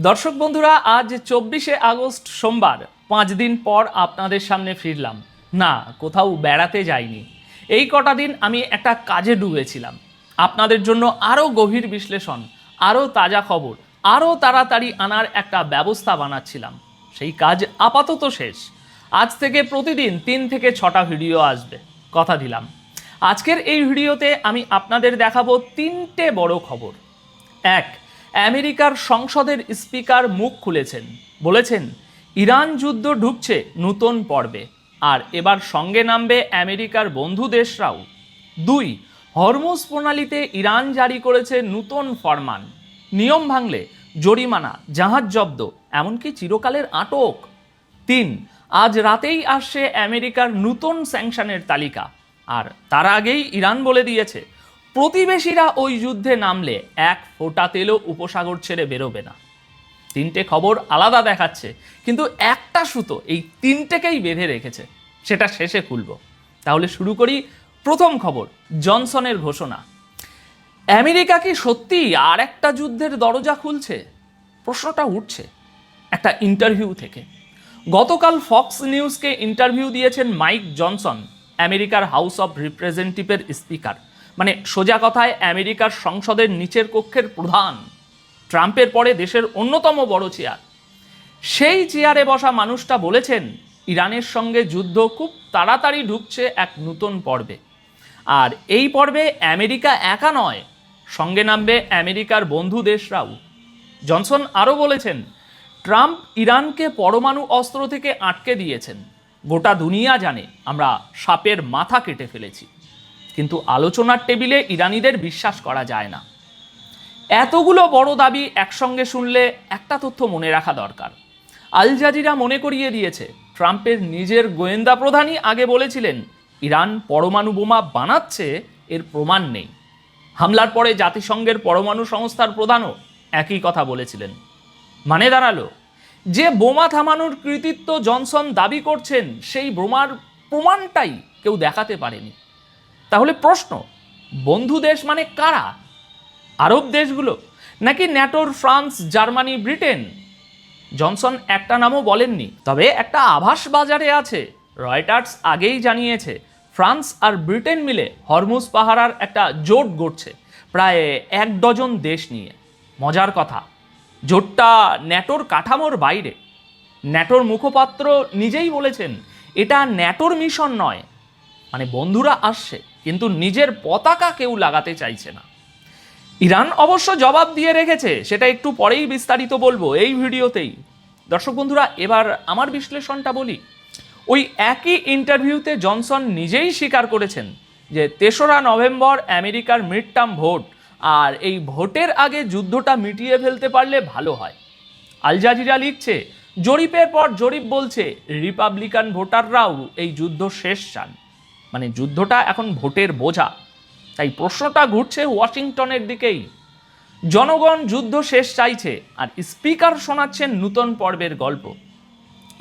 দর্শক বন্ধুরা, আজ 24শে আগস্ট সোমবার, 5 দিন পর আপনাদের সামনে ফিরলাম। না, কোথাও বেড়াতে যাইনি। এই কটা দিন আমি একটা কাজে ডুবেছিলাম। আপনাদের জন্য আরও গভীর বিশ্লেষণ, আরও তাজা খবর, আরও তাড়াতাড়ি আনার একটা ব্যবস্থা বানাচ্ছিলাম। সেই কাজ আপাতত শেষ। আজ থেকে প্রতিদিন 3 থেকে 6টা ভিডিও আসবে, কথা দিলাম। আজকের এই ভিডিওতে আমি আপনাদের দেখাবো 3টে বড় খবর। এক, আমেরিকার সংসদের স্পিকার মুখ খুলেছেন, বলেছেন ইরান যুদ্ধ ঢুকছে নতুন পর্বে, আর এবার সঙ্গে নামবে আমেরিকার বন্ধু দেশরাও। 2, হরমুজ প্রণালীতে ইরান জারি করেছে নতুন ফরমান, নিয়ম ভাঙলে জরিমানা, জাহাজ জব্দ, এমনকি চিরকালের আটক। 3, আজ রাতেই আসছে আমেরিকার নতুন স্যাংশনের তালিকা, আর তার আগেই ইরান বলে দিয়েছে প্রতিবেশীরা ওই যুদ্ধে নামলে এক ফোঁটা তেলও উপসাগর ছেড়ে বেরোবে না। 3টে খবর আলাদা দেখাচ্ছে, কিন্তু একটা সুতো এই 3টেকেই বেঁধে রেখেছে, সেটা শেষে খুলব। তাহলে শুরু করি। প্রথম খবর, জনসনের ঘোষণা। আমেরিকা কি সত্যি আর একটা যুদ্ধের দরজা খুলছে? প্রশ্নটা উঠছে একটা ইন্টারভিউ থেকে। গতকাল ফক্স নিউজকে ইন্টারভিউ দিয়েছেন মাইক জনসন, আমেরিকার হাউস অফ রিপ্রেজেন্টেটিভের স্পিকার, মানে সোজা কথায় আমেরিকার সংসদের নিচের কক্ষের প্রধান, ট্রাম্পের পরে দেশের অন্যতম বড় চেয়ার। সেই চেয়ারে বসা মানুষটা বলেছেন ইরানের সঙ্গে যুদ্ধ খুব তাড়াতাড়ি ঢুকছে এক নতুন পর্বে, আর এই পর্বে আমেরিকা একা নয়, সঙ্গে নামবে আমেরিকার বন্ধু দেশরাও। জনসন আরও বলেছেন ট্রাম্প ইরানকে পরমাণু অস্ত্র থেকে আটকে দিয়েছেন। গোটা দুনিয়া জানে আমরা সাপের মাথা কেটে ফেলেছি, কিন্তু আলোচনার টেবিলে ইরানিদের বিশ্বাস করা যায় না। এতগুলো বড় দাবি একসঙ্গে শুনলে একটা তথ্য মনে রাখা দরকার। আল জাজিরা মনে করিয়ে দিয়েছে ট্রাম্পের নিজের গোয়েন্দা প্রধানই আগে বলেছিলেন ইরান পরমাণু বোমা বানাচ্ছে, এর প্রমাণ নেই। হামলার পরে জাতিসংঘের পরমাণু সংস্থার প্রধানও একই কথা বলেছিলেন। মানে দাঁড়ালো, যে বোমা থামানোর কৃতিত্ব জনসন দাবি করছেন, সেই বোমার প্রমাণটাই কেউ দেখাতে পারেনি। তাহলে প্রশ্ন, বন্ধু দেশ মানে কারা? আরব দেশগুলো, নাকি ন্যাটোর ফ্রান্স, জার্মানি, ব্রিটেন? জনসন একটা নামও বলেননি, তবে একটা আভাস বাজারে আছে। রয়টার্স আগেই জানিয়েছে ফ্রান্স আর ব্রিটেন মিলে হরমুজ পাহারার একটা জোট গড়ছে, প্রায় 1 ডজন দেশ নিয়ে। মজার কথা, জোটটা ন্যাটোর কাঠামোর বাইরে। ন্যাটোর মুখপাত্র নিজেই বলেছেন এটা ন্যাটোর মিশন নয়, মানে বন্ধুরা আসছে কিন্তু নিজের পতাকা কেউ লাগাতে চাইছে না। ইরান অবশ্য জবাব দিয়ে রেখেছে, সেটা একটু পরেই বিস্তারিত বলবো এই ভিডিওতেই। দর্শক বন্ধুরা, এবার আমার বিশ্লেষণটা বলি। ওই একই ইন্টারভিউতে জনসন নিজেই স্বীকার করেছেন যে 3রা নভেম্বর আমেরিকার মিড টার্ম ভোট, আর এই ভোটের আগে যুদ্ধটা মিটিয়ে ফেলতে পারলে ভালো হয়। আল জাজিরা লিখছে জরিপের পর জরিপ বলছে রিপাবলিকান ভোটাররাও এই যুদ্ধ শেষ চান, মানে যুদ্ধটা এখন ভোটের বোঝা। তাই প্রশ্নটা ঘুরছে ওয়াশিংটনের দিকেই। জনগণ যুদ্ধ শেষ চাইছে, আর স্পিকার শোনাচ্ছেন নতুন পর্বের গল্প।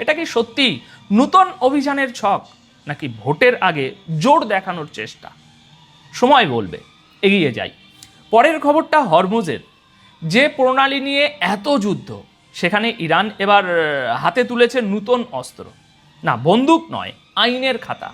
এটা কি সত্যি নতুন অভিযানের ছক, নাকি ভোটের আগে জোর দেখানোর চেষ্টা? সময় বলবে। এগিয়ে যাই। পরের খবরটা হরমুজের। যে প্রণালী নিয়ে এত যুদ্ধ, সেখানে ইরান এবার হাতে তুলেছে নতুন অস্ত্র। না, বন্দুক নয়, আইনের খাতা।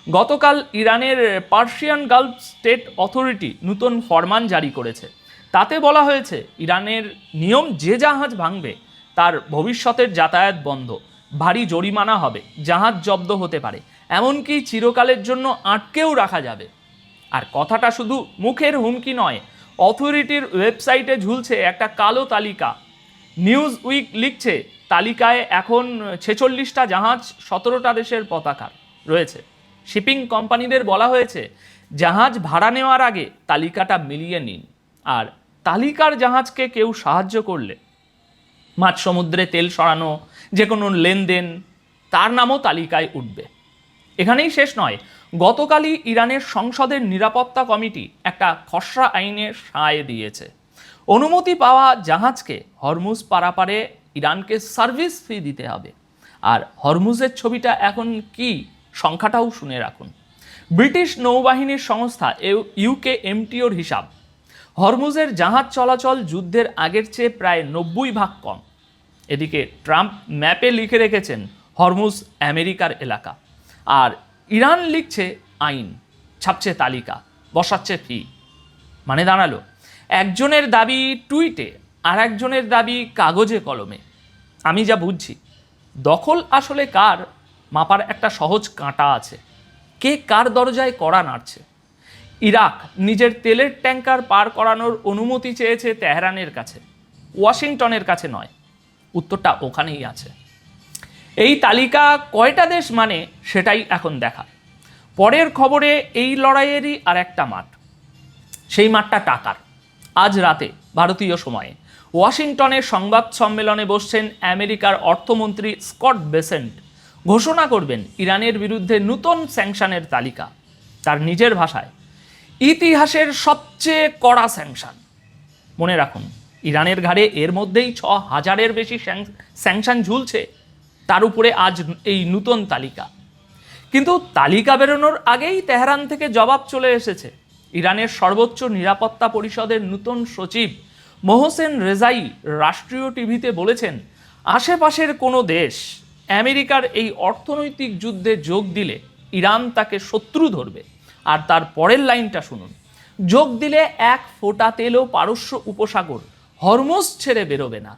গতকাল ইরানের পার্সিয়ান গালফ স্টেট অথরিটি নতুন ফরমান জারি করেছে। তাতে বলা হয়েছে ইরানের নিয়ম, যে জাহাজ ভাঙবে তার ভবিষ্যতের যাতায়াত বন্ধ, ভারী জরিমানা হবে, জাহাজ জব্দ হতে পারে, এমনকি চিরকালের জন্য আটকেও রাখা যাবে। আর কথাটা শুধু মুখের হুমকি নয়, অথরিটির ওয়েবসাইটে ঝুলছে একটা কালো তালিকা। নিউজ উইক লিখছে তালিকায় এখন 46টা জাহাজ, 17টা দেশের পতাকা রয়েছে। শিপিং কোম্পানিদের বলা হয়েছে জাহাজ ভাড়া নেওয়ার আগে তালিকাটা মিলিয়ে নিন, আর তালিকার জাহাজকে কেউ সাহায্য করলে, মাঝ সমুদ্রে তেল সরানো, যে কোনো লেনদেন, তার নামও তালিকায় উঠবে। এখানেই শেষ নয়, গতকালই ইরানের সংসদের নিরাপত্তা কমিটি একটা খসড়া আইনে সায় দিয়েছে। অনুমতি পাওয়া জাহাজকে হরমুজ পারাপারে ইরানকে সার্ভিস ফি দিতে হবে। আর হরমুজের ছবিটা এখন কি, সংখ্যাটাও শুনে রাখুন। ব্রিটিশ নৌবাহিনীর সংস্থা UKMTOর হিসাব, হরমুজের জাহাজ চলাচল যুদ্ধের আগের চেয়ে প্রায় 90 ভাগ কম। এদিকে ট্রাম্প ম্যাপে লিখে রেখেছেন হরমুজ আমেরিকার এলাকা, আর ইরান লিখছে আইন, ছাপছে তালিকা, বসাচ্ছে ফি। মানে দাঁড়ালো একজনের দাবি টুইটে আর একজনের দাবি কাগজে কলমে। আমি যা বুঝছি দখল আসলে কার মাপার একটা সহজ কাঁটা আছে, কে কার দরজায় কড়া নাড়ছে। ইরাক নিজের তেলের ট্যাঙ্কার পার করানোর অনুমতি চেয়েছে তেহরানের কাছে, ওয়াশিংটনের কাছে নয়। উত্তরটা ওখানেই আছে। এই তালিকা কয়টা দেশ মানে সেটাই এখন দেখা। পরের খবরে এই লড়াইয়েরই আর একটা মাঠ, সেই মাঠটা টাকার। আজ রাতে ভারতীয় সময়ে ওয়াশিংটনের সংবাদ সম্মেলনে বসছেন আমেরিকার অর্থমন্ত্রী স্কট বেসেন্ট। ঘোষণা করবেন ইরানের বিরুদ্ধে নতুন স্যাংশনের তালিকা। তার নিজের ভাষায়, ইতিহাসের সবচেয়ে কড়া স্যাংশন। মনে রাখুন, ইরানের ঘাড়ে এর মধ্যেই 6,000-এর বেশি স্যাংশন ঝুলছে, তার উপরে আজ এই নতুন তালিকা। কিন্তু তালিকা বেরোনোর আগেই তেহরান থেকে জবাব চলে এসেছে। ইরানের সর্বোচ্চ নিরাপত্তা পরিষদের নতুন সচিব মোহসেন রেজাই রাষ্ট্রীয় টিভিতে বলেছেন, আশেপাশের কোনো দেশ আমেরিকার এই অর্থনৈতিক যুদ্ধে যোগ দিলে ইরান তাকে শত্রু ধরবে। আর তার পরের লাইনটা শুনুন, যোগ দিলে এক ফোঁটা তেলও পারস্য উপসাগর হরমুজ ছেড়ে বেরোবে না।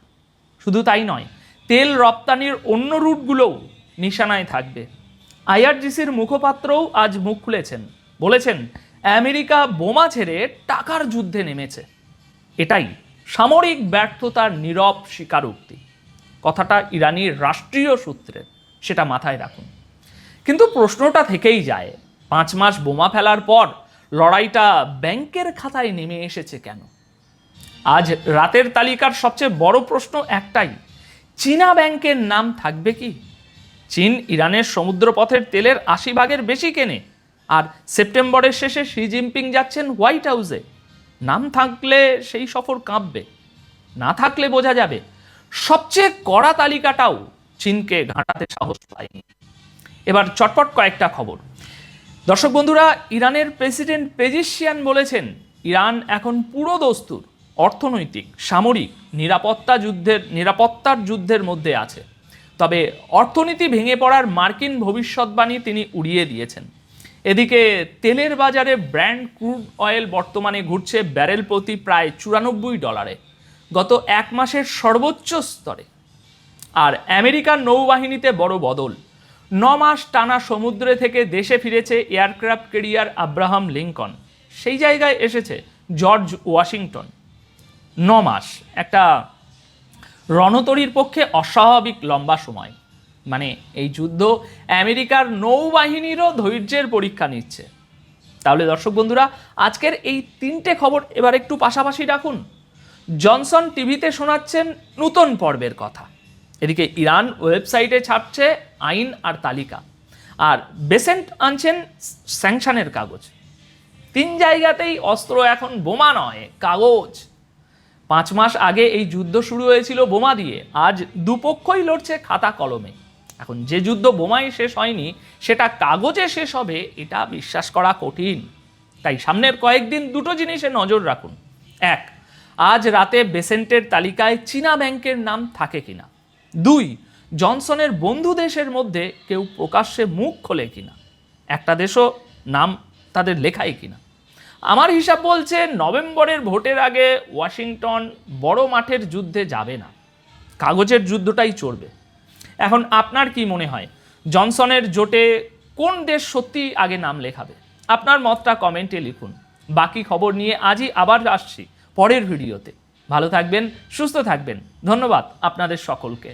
শুধু তাই নয়, তেল রপ্তানির অন্য রুটগুলোও নিশানায় থাকবে। আইআরজিসির মুখপাত্রও আজ মুখ খুলেছেন, বলেছেন আমেরিকা বোমা ছেড়ে টাকার যুদ্ধে নেমেছে। এটাই সামরিক ব্যর্থতার নীরব স্বীকারোক্তি। কথাটা ইরানির রাষ্ট্রীয় সূত্রের, সেটা মাথায় রাখুন। কিন্তু প্রশ্নটা থেকেই যায়, 5 মাস বোমা ফেলার পর লড়াইটা ব্যাংকের খাতায় নেমে এসেছে কেন? আজ রাতের তালিকার সবচেয়ে বড় প্রশ্ন একটাই, চীনা ব্যাংকের নাম থাকবে কি? চীন ইরানের সমুদ্রপথের তেলের 80% বেশি কেনে, আর সেপ্টেম্বরের শেষে শি জিনপিং যাচ্ছেন হোয়াইট হাউসে। নাম থাকলে সেই সফর কাঁপবে, না থাকলে বোঝা যাবে। সবচেয়ে কড়া তালিকাটাও চীনকে ঘাঁটাতে সাহস পায়নি। এবার চটপট কয়েকটা খবর। দর্শক বন্ধুরা, ইরানের প্রেসিডেন্ট পেজিশিয়ান বলেছেন ইরান এখন পুরো দস্তুর অর্থনৈতিক, সামরিক, নিরাপত্তার যুদ্ধের মধ্যে আছে। তবে অর্থনীতি ভেঙে পড়ার মার্কিন ভবিষ্যৎবাণী তিনি উড়িয়ে দিয়েছেন। এদিকে তেলের বাজারে ব্র্যান্ড ক্রুড অয়েল বর্তমানে ঘুরছে ব্যারেল প্রতি প্রায় $94, গত 1 মাসের সর্বোচ্চ স্তরে। আর আমেরিকার নৌবাহিনীতে বড় বদল, 9 মাস টানা সমুদ্রে থেকে দেশে ফিরেছে এয়ারক্রাফট ক্যারিয়ার আব্রাহাম লিঙ্কন। সেই জায়গায় এসেছে জর্জ ওয়াশিংটন। 9 মাস একটা রণতরীর পক্ষে অস্বাভাবিক লম্বা সময়। মানে এই যুদ্ধ আমেরিকার নৌবাহিনীরও ধৈর্যের পরীক্ষা নিচ্ছে। তাহলে দর্শক বন্ধুরা, আজকের এই 3টে খবর এবার একটু পাশাপাশি রাখুন। জনসন টিভিতে শোনাচ্ছেন নতুন পর্বের কথা, এদিকে ইরান ওয়েবসাইটে ছাপছে আইন আর তালিকা, আর বেসেন্ট আনছেন স্যাংশনের কাগজ। 3 জায়গাতেই অস্ত্র এখন বোমা নয়, কাগজ। 5 মাস আগে এই যুদ্ধ শুরু হয়েছিল বোমা দিয়ে, আজ দুপক্ষই লড়ছে খাতা কলমে। এখন যে যুদ্ধ বোমায় শেষ হয়নি সেটা কাগজে শেষ হবে, এটা বিশ্বাস করা কঠিন। তাই সামনের কয়েকদিন 2টো জিনিসে নজর রাখুন। 1, আজ রাতে বেসেন্টের তালিকায় চীনা ব্যাংকের নাম থাকে কিনা। 2, জনসনের বন্ধু দেশের মধ্যে কেউ প্রকাশ্যে মুখ খোলে কিনা, একটা দেশও নাম তাদের লেখায় কিনা। আমার হিসাব বলছে নভেম্বরের ভোটের আগে ওয়াশিংটন বড় মাঠের যুদ্ধে যাবে না, কাগজের যুদ্ধটাই চলবে। এখন আপনার কি মনে হয়, জনসনের জোটে কোন দেশ সত্যি আগে নাম লেখাবে? আপনার মতটা কমেন্টে লিখুন। বাকি খবর নিয়ে আজই আবার আসছি পরের ভিডিওতে। ভালো থাকবেন, সুস্থ থাকবেন। ধন্যবাদ আপনাদের সকলকে।